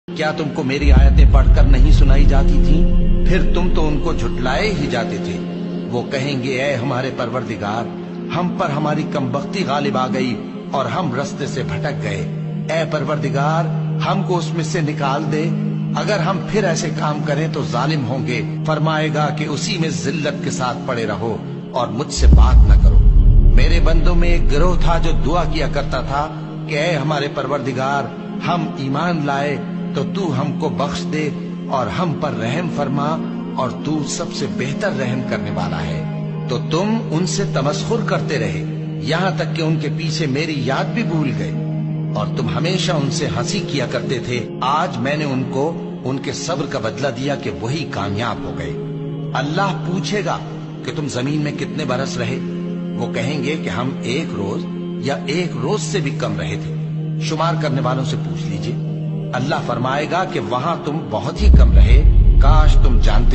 کیا تم کو میری آیتیں پڑھ کر نہیں سنائی جاتی تھیں؟ پھر تم تو ان کو جھٹلائے ہی جاتے تھے۔ وہ کہیں گے اے ہمارے پروردگار، ہم پر ہماری کمبختی غالب آ گئی اور ہم رستے سے بھٹک گئے۔ اے پروردگار، ہم کو اس میں سے نکال دے، اگر ہم پھر ایسے کام کریں تو ظالم ہوں گے۔ فرمائے گا کہ اسی میں ذلت کے ساتھ پڑے رہو اور مجھ سے بات نہ کرو۔ میرے بندوں میں ایک گروہ تھا جو دعا کیا کرتا تھا کہ اے ہمارے پروردگار، ہم ایمان لائے تو تو ہم کو بخش دے اور ہم پر رحم فرما، اور تو سب سے بہتر رحم کرنے والا ہے۔ تو تم ان سے تمسخر کرتے رہے، یہاں تک کہ ان کے پیچھے میری یاد بھی بھول گئے، اور تم ہمیشہ ان سے ہنسی کیا کرتے تھے۔ آج میں نے ان کو ان کے صبر کا بدلہ دیا کہ وہی کامیاب ہو گئے۔ اللہ پوچھے گا کہ تم زمین میں کتنے برس رہے؟ وہ کہیں گے کہ ہم 1 روز یا 1 روز سے بھی کم رہے تھے۔ شمار کرنے والوں سے پوچھ لیجئے۔ اللہ فرمائے گا کہ وہاں تم بہت ہی کم رہے، کاش تم جانتے